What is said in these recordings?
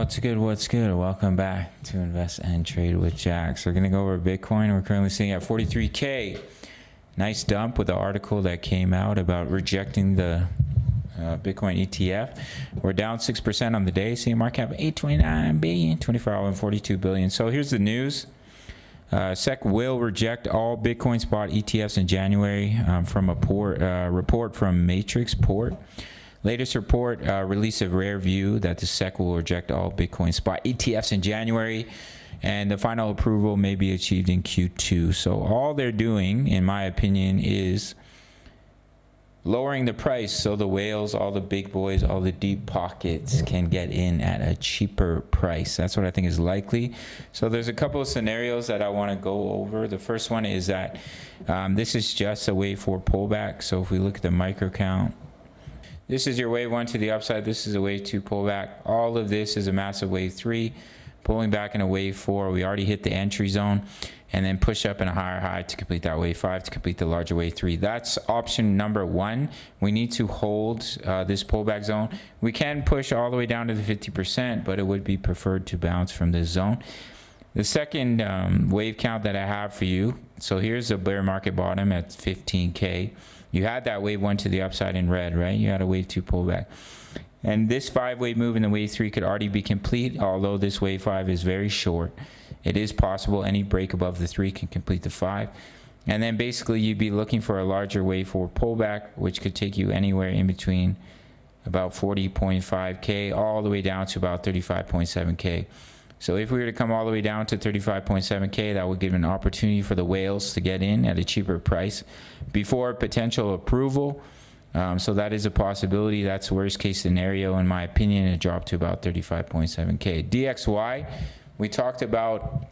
What's good? What's good? Welcome back to Invest and Trade with Jax. We're going to go over Bitcoin. We're currently sitting at 43K. Nice dump with the article that came out about rejecting the Bitcoin ETF. We're down 6% on the day, seeing market cap 829 billion, 24 hour and 42 billion. So here's the news. SEC will reject all Bitcoin spot ETFs in January from a report from Matrix Port. Latest report released a rare view that the SEC will reject all Bitcoin spot ETFs in January, and the final approval may be achieved in Q2. So all they're doing, in my opinion, is lowering the price so the whales, all the big boys, all the deep pockets can get in at a cheaper price. That's what I think is likely. So there's a couple of scenarios that I want to go over. The first one is that this is just a wave 4 pullback. So if we look at the micro count, this is your wave 1 to the upside. This is a wave 2 pullback. All of this is a massive wave 3 pulling back in a wave 4. We already hit the entry zone, and then push up in a higher high to complete that wave 5 to complete the larger wave 3. That's option number 1. We need to hold this pullback zone. We can push all the way down to the 50%, but it would be preferred to bounce from this zone. The second wave count that I have for you, so here's a bear market bottom at 15K. You had that wave 1 to the upside in red, right? You had a wave 2 pullback. And this 5-wave move in the wave 3 could already be complete, although this wave 5 is very short. It is possible any break above the 3 can complete the 5. And then basically you'd be looking for a larger wave 4 pullback, which could take you anywhere in between about 40.5K all the way down to about 35.7K. So if we were to come all the way down to 35.7K, that would give an opportunity for the whales to get in at a cheaper price before potential approval. So that is a possibility. That's worst case scenario, in my opinion. It dropped to about 35.7K. DXY, we talked about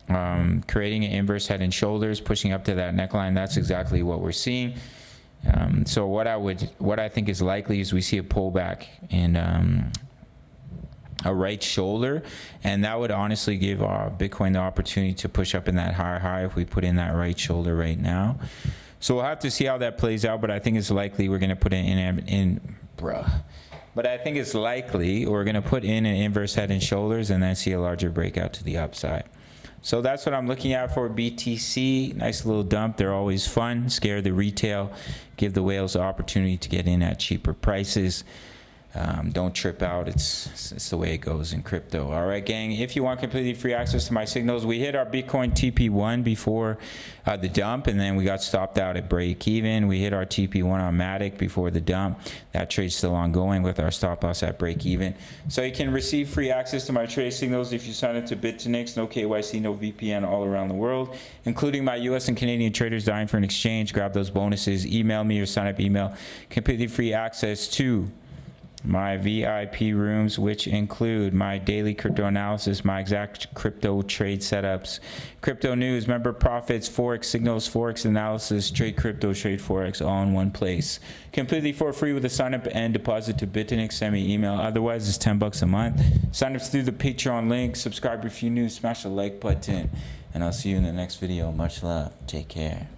creating an inverse head and shoulders, pushing up to that neckline. That's exactly what we're seeing. So what I think is likely is we see a pullback in a right shoulder, and that would honestly give Bitcoin the opportunity to push up in that higher high if we put in that right shoulder right now. So we'll have to see how that plays out, but I think it's likely we're going to put it but I think it's likely we're going to put in an inverse head and shoulders and then see a larger breakout to the upside. So that's what I'm looking at for BTC. Nice little dump. They're always fun. Scare the retail, give the whales the opportunity to get in at cheaper prices. Don't trip out. It's the way it goes in crypto. All right, gang. If you want completely free access to my signals, we hit our Bitcoin TP1 before the dump, and then we got stopped out at break even. We hit our TP1 on Matic before the dump. That trade's still ongoing with our stop loss at break even. So you can receive free access to my trade signals if you sign up to BITUNIX. No KYC, no VPN, all around the world, including my US and Canadian traders dying for an exchange. Grab those bonuses. Email me or sign up email. Completely free access to my VIP rooms, which include my daily crypto analysis, my exact crypto trade setups, crypto news, member profits, forex signals, forex analysis, trade crypto, trade forex, all in one place, completely for free with a sign up and deposit to BITUNIX. Send me email. Otherwise, it's $10 a month. Sign up through the Patreon link. Subscribe if you're new. Smash the like button, and I'll see you in the next video. Much love. Take care.